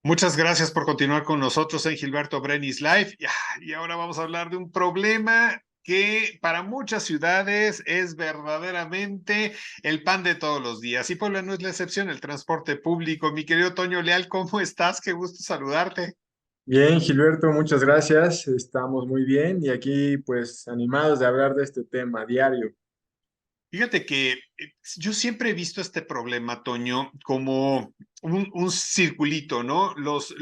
Muchas gracias por continuar con nosotros en Gilberto Brenis Live. Y ahora vamos a hablar de un problema que para muchas ciudades es verdaderamente el pan de todos los días. Y Puebla no es la excepción, el transporte público. Mi querido Toño Leal, ¿cómo estás? Qué gusto saludarte. Bien, Gilberto, muchas gracias. Estamos muy bien y aquí pues animados de hablar de este tema diario. Fíjate que yo siempre he visto este problema, Toño, como un circulito, ¿no? Los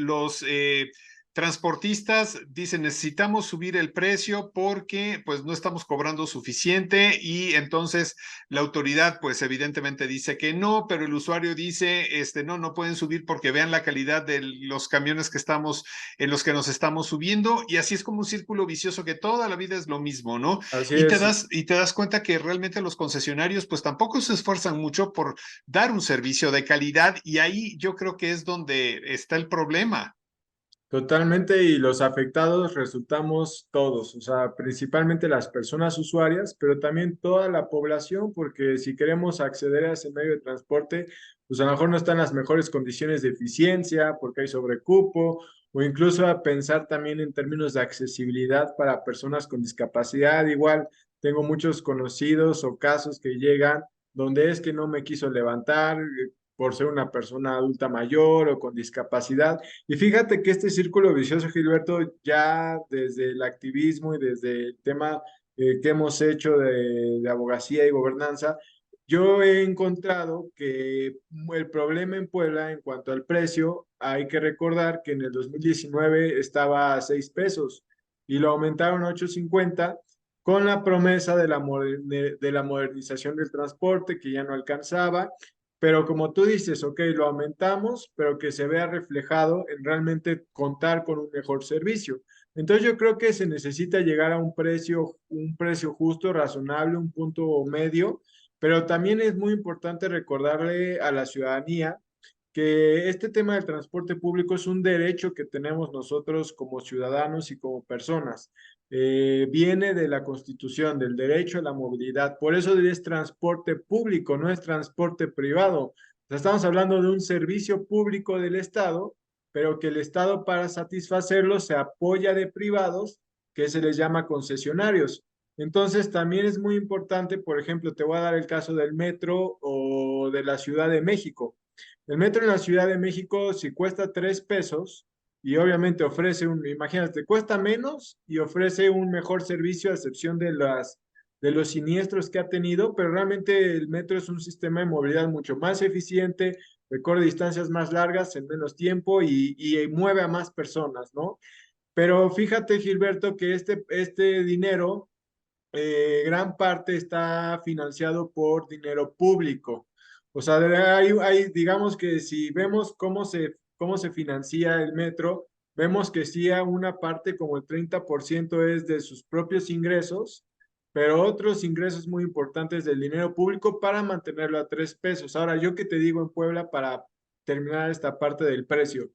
transportistas dicen necesitamos subir el precio porque pues no estamos cobrando suficiente y entonces la autoridad pues evidentemente dice que no, pero el usuario dice, no, no pueden subir porque vean la calidad de los camiones que estamos, en los que nos estamos subiendo y así es como un círculo vicioso que toda la vida es lo mismo, ¿no? Así Y te es, das cuenta que realmente los concesionarios pues tampoco se esfuerzan mucho por dar un servicio de calidad y ahí yo creo que es donde está el problema. totalmente, y los afectados resultamos todos, o sea, principalmente las personas usuarias, pero también toda la población, porque si queremos acceder a ese medio de transporte, pues a lo mejor no están las mejores condiciones de eficiencia, porque hay sobrecupo, o incluso a pensar también en términos de accesibilidad para personas con discapacidad. Igual tengo muchos conocidos o casos que llegan donde es que no me quiso levantar por ser una persona adulta mayor o con discapacidad. Y fíjate que este círculo vicioso, Gilberto, ya desde el activismo y desde el tema que hemos hecho de abogacía y gobernanza, yo he encontrado que el problema en Puebla en cuanto al precio, hay que recordar que en el 2019 estaba a 6 pesos y lo aumentaron a 8.50 con la promesa de la modernización del transporte que ya no alcanzaba, pero como tú dices, ok, lo aumentamos, pero que se vea reflejado en realmente contar con un mejor servicio. Entonces yo creo que se necesita llegar a un precio justo, razonable, un punto medio, pero también es muy importante recordarle a la ciudadanía que este tema del transporte público es un derecho que tenemos nosotros como ciudadanos y como personas. Viene de la Constitución, del derecho a la movilidad. Por eso es transporte público, no es transporte privado. O sea, estamos hablando de un servicio público del Estado, pero que el Estado para satisfacerlo se apoya de privados que se les llama concesionarios. Entonces, también es muy importante, por ejemplo, te voy a dar el caso del metro o de la Ciudad de México. El metro en la Ciudad de México, si cuesta 3 pesos y obviamente ofrece imagínate, cuesta menos y ofrece un mejor servicio a excepción de los siniestros que ha tenido, pero realmente el metro es un sistema de movilidad mucho más eficiente, recorre distancias más largas en menos tiempo y mueve a más personas, ¿no? Pero fíjate, Gilberto, que este dinero, gran parte está financiado por dinero público. O sea, digamos que si vemos cómo se financia el metro, vemos que sí, a una parte como el 30% es de sus propios ingresos, pero otros ingresos muy importantes del dinero público para mantenerlo a 3 pesos. Ahora, yo qué te digo en Puebla para terminar esta parte del precio.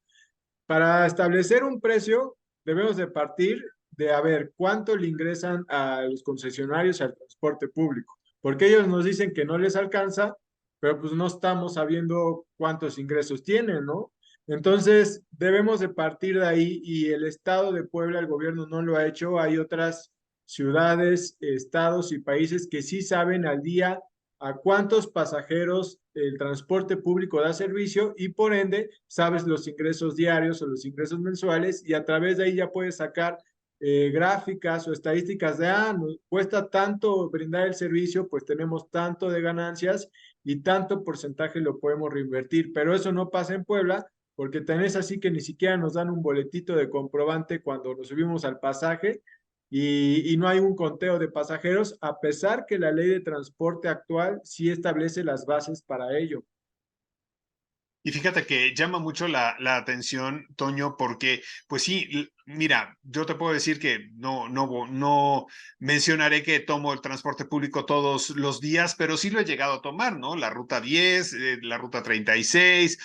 Para establecer un precio, debemos de partir de a ver cuánto le ingresan a los concesionarios al transporte público, porque ellos nos dicen que no les alcanza, pero pues no estamos sabiendo cuántos ingresos tienen, ¿no? Entonces, debemos de partir de ahí y el estado de Puebla, el gobierno no lo ha hecho. Hay otras ciudades, estados y países que sí saben al día a cuántos pasajeros el transporte público da servicio y por ende sabes los ingresos diarios o los ingresos mensuales y a través de ahí ya puedes sacar gráficas o estadísticas de, nos cuesta tanto brindar el servicio, pues tenemos tanto de ganancias y tanto porcentaje lo podemos reinvertir. Pero eso no pasa en Puebla porque tenés así que ni siquiera nos dan un boletito de comprobante cuando nos subimos al pasaje y no hay un conteo de pasajeros, a pesar que la ley de transporte actual sí establece las bases para ello. Y fíjate que llama mucho la atención, Toño, porque, pues sí, mira, yo te puedo decir que no mencionaré que tomo el transporte público todos los días, pero sí lo he llegado a tomar, ¿no? La ruta 10, la ruta 36,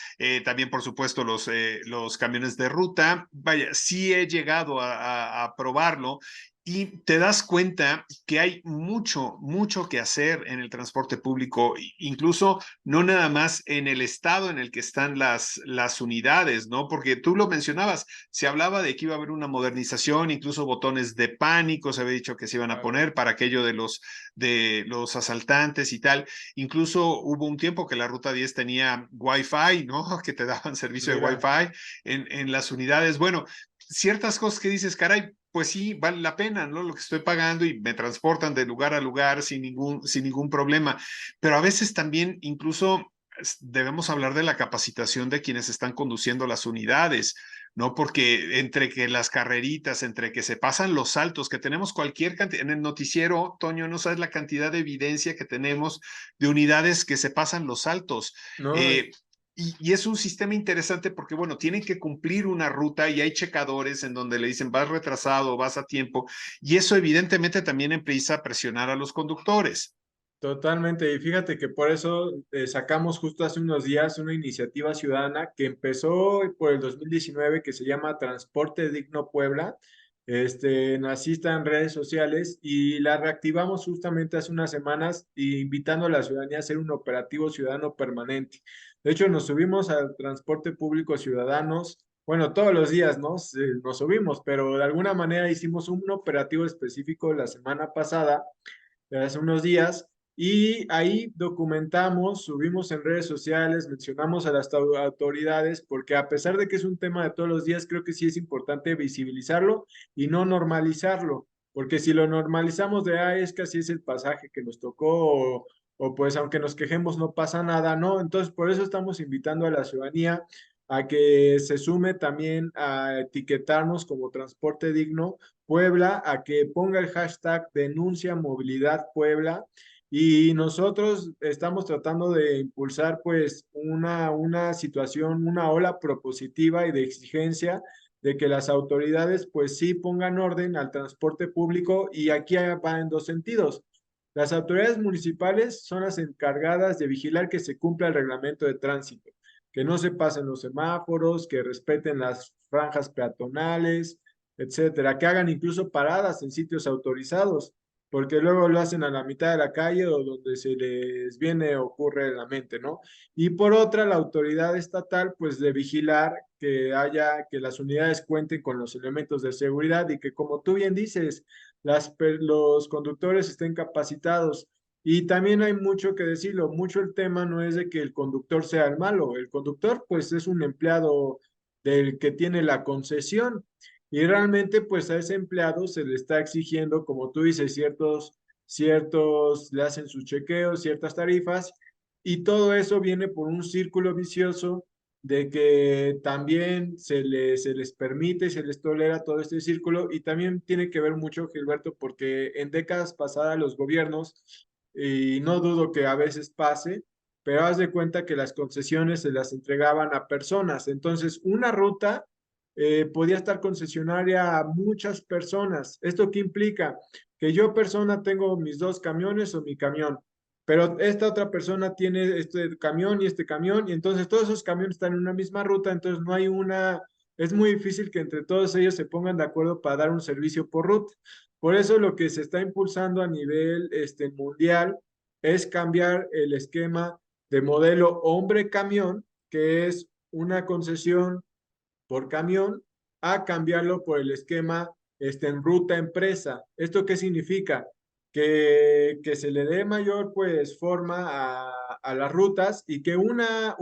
también, por supuesto, los camiones de ruta. Vaya, sí he llegado a probarlo. Y te das cuenta que hay mucho, mucho que hacer en el transporte público, incluso no nada más en el estado en el que están las unidades, ¿no? Porque tú lo mencionabas, se hablaba de que iba a haber una modernización, incluso botones de pánico, se había dicho que se iban a Claro. poner para aquello de los asaltantes y tal. Incluso hubo un tiempo que la Ruta 10 tenía Wi-Fi, ¿no? Que te daban servicio de Mira, Wi-Fi en las unidades. Bueno, ciertas cosas que dices, caray, pues sí, vale la pena, ¿no? Lo que estoy pagando y me transportan de lugar a lugar sin ningún problema. Pero a veces también incluso debemos hablar de la capacitación de quienes están conduciendo las unidades, ¿no? Porque entre que las carreritas, entre que se pasan los saltos, que tenemos cualquier cantidad, en el noticiero, Toño, no sabes la cantidad de evidencia que tenemos de unidades que se pasan los saltos. ¿no? Y es un sistema interesante porque, bueno, tienen que cumplir una ruta y hay checadores en donde le dicen vas retrasado, vas a tiempo, y eso evidentemente también empieza a presionar a los conductores. Totalmente, y fíjate que por eso sacamos justo hace unos días una iniciativa ciudadana que empezó por el 2019 que se llama Transporte Digno Puebla. Nacista en redes sociales y la reactivamos justamente hace unas semanas invitando a la ciudadanía a hacer un operativo ciudadano permanente. De hecho, nos subimos al transporte público ciudadanos, bueno, todos los días, ¿no? Nos subimos, pero de alguna manera hicimos un operativo específico la semana pasada hace unos días, y ahí documentamos, subimos en redes sociales, mencionamos a las autoridades, porque a pesar de que es un tema de todos los días, creo que sí es importante visibilizarlo y no normalizarlo, porque si lo normalizamos de, ah, es que así es el pasaje que nos tocó, o pues aunque nos quejemos no pasa nada, ¿no? Entonces, por eso estamos invitando a la ciudadanía a que se sume también a etiquetarnos como transporte digno Puebla, a que ponga el hashtag denuncia movilidad Puebla, y nosotros estamos tratando de impulsar pues una situación, una ola propositiva y de exigencia de que las autoridades pues sí pongan orden al transporte público, y aquí va en dos sentidos. Las autoridades municipales son las encargadas de vigilar que se cumpla el reglamento de tránsito, que no se pasen los semáforos, que respeten las franjas peatonales, etcétera, que hagan incluso paradas en sitios autorizados, porque luego lo hacen a la mitad de la calle o donde se les viene ocurre en la mente, ¿no? Y por otra, la autoridad estatal, pues de vigilar que las unidades cuenten con los elementos de seguridad y que, como tú bien dices, los conductores estén capacitados. Y también hay mucho que decirlo, mucho el tema no es de que el conductor sea el malo, el conductor pues es un empleado del que tiene la concesión, y realmente, pues a ese empleado se le está exigiendo, como tú dices, le hacen sus chequeos, ciertas tarifas, y todo eso viene por un círculo vicioso de que también se les permite, se les tolera todo este círculo, y también tiene que ver mucho, Gilberto, porque en décadas pasadas los gobiernos, y no dudo que a veces pase, pero haz de cuenta que las concesiones se las entregaban a personas. Entonces, una ruta podía estar concesionaria a muchas personas. ¿Esto qué implica? Que yo persona tengo mis dos camiones o mi camión, pero esta otra persona tiene este camión, y entonces todos esos camiones están en una misma ruta, entonces no hay es muy difícil que entre todos ellos se pongan de acuerdo para dar un servicio por ruta. Por eso lo que se está impulsando a nivel mundial es cambiar el esquema de modelo hombre-camión, que es una concesión por camión, a cambiarlo por el esquema en ruta empresa. ¿Esto qué significa? Que se le dé mayor pues forma a las rutas, y que una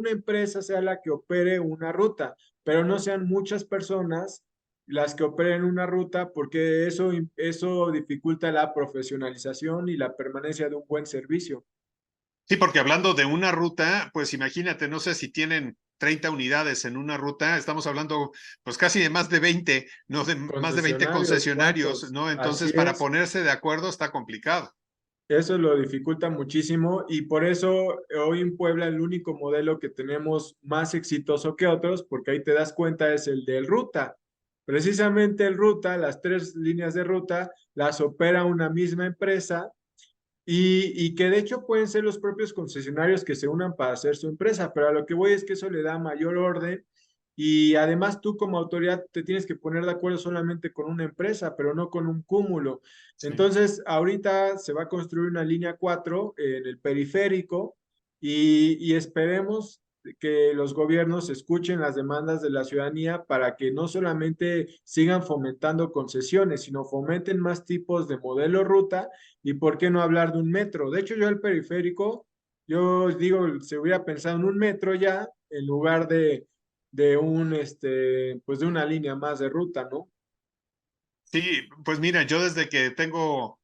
empresa sea la que opere una ruta, pero no sean muchas personas las que operen una ruta, porque eso dificulta la profesionalización y la permanencia de un buen servicio. Sí, porque hablando de una ruta, pues imagínate, no sé si tienen 30 unidades en una ruta, estamos hablando pues casi de más de 20, no de más de 20 Concesionarios, concesionarios, ¿cuántos? ¿no? Así Entonces, para es. ponerse de acuerdo está complicado. Eso lo dificulta muchísimo, y por eso hoy en Puebla el único modelo que tenemos más exitoso que otros, porque ahí te das cuenta, es el del Ruta. Precisamente el Ruta, las tres líneas de ruta, las opera una misma empresa, y que de hecho pueden ser los propios concesionarios que se unan para hacer su empresa, pero a lo que voy es que eso le da mayor orden y además tú como autoridad te tienes que poner de acuerdo solamente con una empresa, pero no con un cúmulo. Sí. Entonces, ahorita se va a construir una línea 4 en el periférico y esperemos que los gobiernos escuchen las demandas de la ciudadanía para que no solamente sigan fomentando concesiones, sino fomenten más tipos de modelo ruta y por qué no hablar de un metro. De hecho, yo el periférico, yo digo, se hubiera pensado en un metro ya en lugar de un, pues de una línea más de ruta, ¿no? Sí, pues mira, yo desde que tengo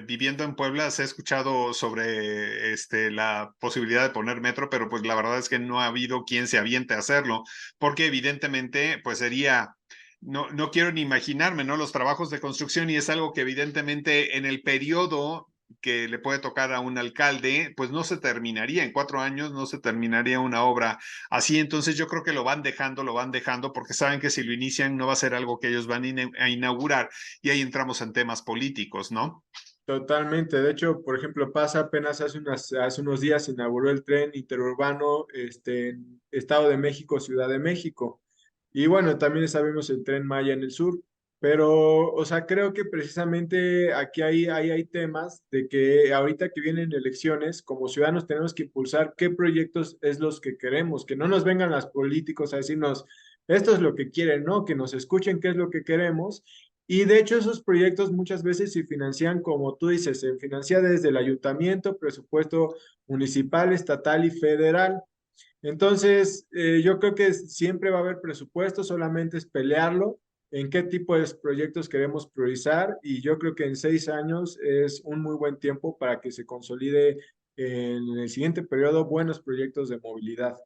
viviendo en Puebla he escuchado sobre la posibilidad de poner metro, pero pues la verdad es que no ha habido quien se aviente a hacerlo, porque evidentemente pues sería, no quiero ni imaginarme, ¿no? Los trabajos de construcción y es algo que evidentemente en el periodo que le puede tocar a un alcalde, pues no se terminaría, en 4 años no se terminaría una obra así. Entonces yo creo que lo van dejando porque saben que si lo inician no va a ser algo que ellos van a inaugurar y ahí entramos en temas políticos, ¿no? Totalmente. De hecho, por ejemplo, pasa apenas hace unos días se inauguró el tren interurbano en Estado de México, Ciudad de México. Y bueno, también sabemos el tren Maya en el sur. Pero, o sea, creo que precisamente aquí hay temas de que ahorita que vienen elecciones, como ciudadanos tenemos que impulsar qué proyectos es los que queremos, que no nos vengan los políticos a decirnos, esto es lo que quieren, ¿no? Que nos escuchen qué es lo que queremos y de hecho esos proyectos muchas veces se financian, como tú dices, se financia desde el ayuntamiento, presupuesto municipal, estatal y federal. Entonces, yo creo que siempre va a haber presupuesto, solamente es pelearlo, en qué tipo de proyectos queremos priorizar y yo creo que en 6 años es un muy buen tiempo para que se consolide en el siguiente periodo buenos proyectos de movilidad.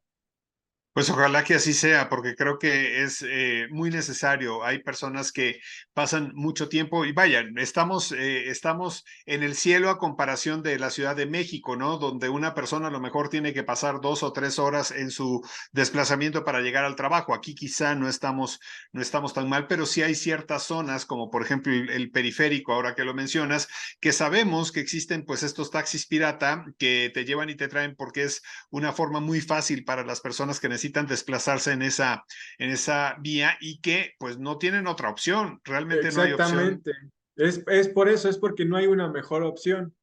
Pues ojalá que así sea, porque creo que es muy necesario. Hay personas que pasan mucho tiempo y vaya, estamos en el cielo a comparación de la Ciudad de México, ¿no? Donde una persona a lo mejor tiene que pasar 2 o 3 horas en su desplazamiento para llegar al trabajo. Aquí quizá no estamos tan mal, pero sí hay ciertas zonas, como por ejemplo el periférico, ahora que lo mencionas, que sabemos que existen pues estos taxis pirata que te llevan y te traen porque es una forma muy fácil para las personas que necesitan desplazarse en esa vía y que pues no tienen otra opción, realmente no hay opción. Exactamente. Es por eso, es porque no hay una mejor opción.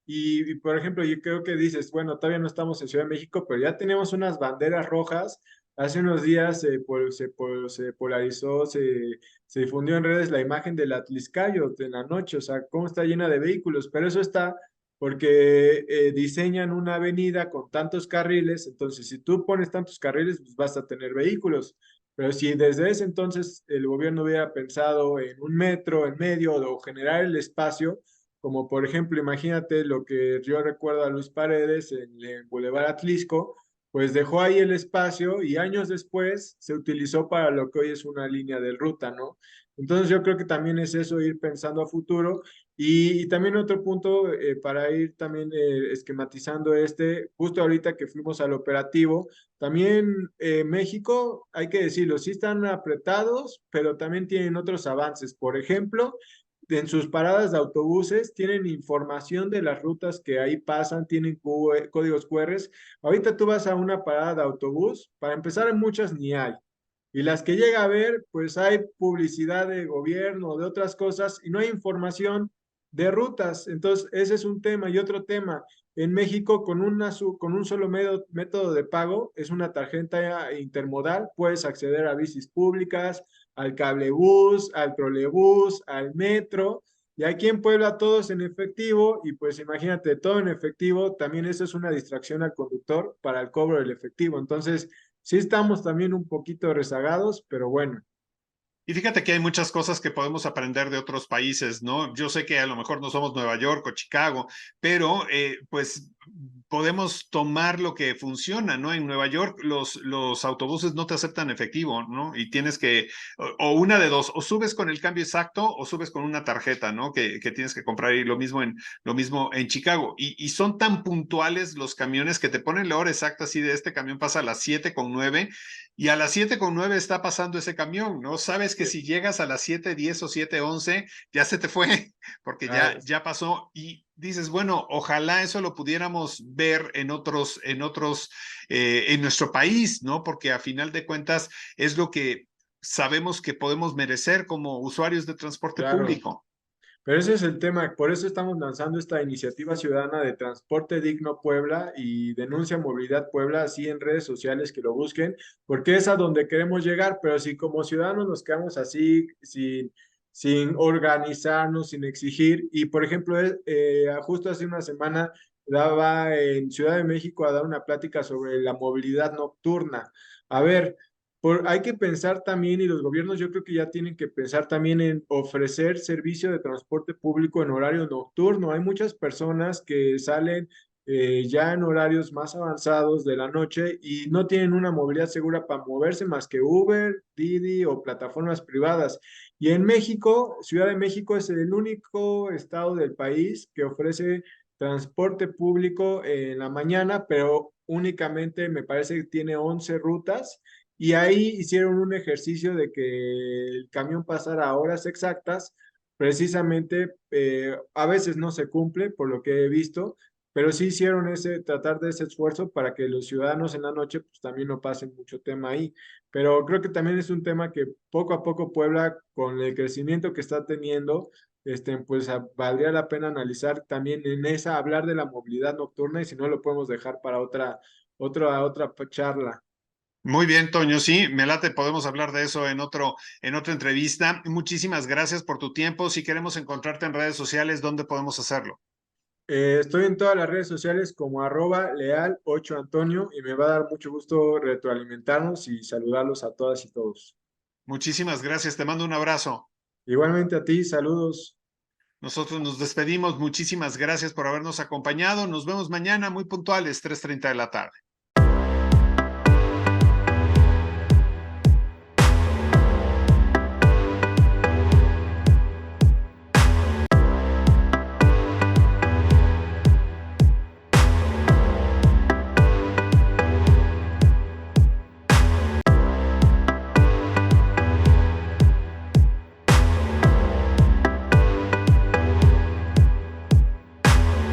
Por ejemplo, yo creo que dices, bueno, todavía no estamos en Ciudad de México, pero ya tenemos unas banderas rojas. Hace unos días se polarizó, se difundió en redes la imagen del Atliscayo en la noche, o sea, cómo está llena de vehículos, pero eso está porque diseñan una avenida con tantos carriles, entonces si tú pones tantos carriles, pues vas a tener vehículos. Pero si desde ese entonces el gobierno hubiera pensado en un metro en medio o generar el espacio, como por ejemplo, imagínate lo que yo recuerdo a Luis Paredes en Boulevard Atlisco, pues dejó ahí el espacio y años después se utilizó para lo que hoy es una línea de ruta, ¿no? Entonces yo creo que también es eso, ir pensando a futuro y también otro punto para ir también esquematizando justo ahorita que fuimos al operativo, también México, hay que decirlo, sí están apretados, pero también tienen otros avances. Por ejemplo, en sus paradas de autobuses tienen información de las rutas que ahí pasan, tienen códigos QR. Ahorita tú vas a una parada de autobús, para empezar, en muchas ni hay. Y las que llega a ver, pues hay publicidad de gobierno, de otras cosas, y no hay información de rutas. Entonces, ese es un tema. Y otro tema, en México, con un solo método de pago, es una tarjeta intermodal, puedes acceder a bicis públicas, al cablebús, al trolebús, al metro. Y aquí en Puebla todo es en efectivo y pues imagínate, todo en efectivo, también eso es una distracción al conductor para el cobro del efectivo. Entonces, sí estamos también un poquito rezagados, pero bueno. Y fíjate que hay muchas cosas que podemos aprender de otros países, ¿no? Yo sé que a lo mejor no somos Nueva York o Chicago, pero pues podemos tomar lo que funciona, ¿no? En Nueva York los autobuses no te aceptan efectivo, ¿no? Y tienes que, o una de dos, o subes con el cambio exacto o subes con una tarjeta, ¿no? Que tienes que comprar y lo mismo en Chicago. Y son tan puntuales los camiones que te ponen la hora exacta, así de este camión pasa a las 7:09 y a las 7:09 está pasando ese camión, ¿no? Sabes que si llegas a las 7:10 o 7:11 ya se te fue, porque Ah, ya pasó y dices, bueno, ojalá eso lo pudiéramos ver en nuestro país, ¿no? Porque a final de cuentas es lo que sabemos que podemos merecer como usuarios de transporte Claro. público. Pero ese es el tema, por eso estamos lanzando esta iniciativa ciudadana de Transporte Digno Puebla y Denuncia Movilidad Puebla, así en redes sociales que lo busquen, porque es a donde queremos llegar, pero si como ciudadanos nos quedamos así, sin organizarnos, sin exigir, y por ejemplo, justo hace una semana daba en Ciudad de México a dar una plática sobre la movilidad nocturna. A ver, hay que pensar también, y los gobiernos yo creo que ya tienen que pensar también en ofrecer servicio de transporte público en horario nocturno. Hay muchas personas que salen ya en horarios más avanzados de la noche y no tienen una movilidad segura para moverse más que Uber, Didi o plataformas privadas. Y en México, Ciudad de México es el único estado del país que ofrece transporte público en la mañana, pero únicamente me parece que tiene 11 rutas y ahí hicieron un ejercicio de que el camión pasara a horas exactas. Precisamente, a veces no se cumple, por lo que he visto, pero sí hicieron tratar de ese esfuerzo para que los ciudadanos en la noche pues también no pasen mucho tema ahí. Pero creo que también es un tema que poco a poco Puebla, con el crecimiento que está teniendo, pues valdría la pena analizar también en esa, hablar de la movilidad nocturna y si no lo podemos dejar para otra charla. Muy bien, Toño, sí, me late, podemos hablar de eso en otra entrevista. Muchísimas gracias por tu tiempo. Si queremos encontrarte en redes sociales, ¿dónde podemos hacerlo? Estoy en todas las redes sociales como @leal8antonio y me va a dar mucho gusto retroalimentarnos y saludarlos a todas y todos. Muchísimas gracias, te mando un abrazo. Igualmente a ti, saludos. Nosotros nos despedimos. Muchísimas gracias por habernos acompañado. Nos vemos mañana muy puntuales, 3:30 de la tarde.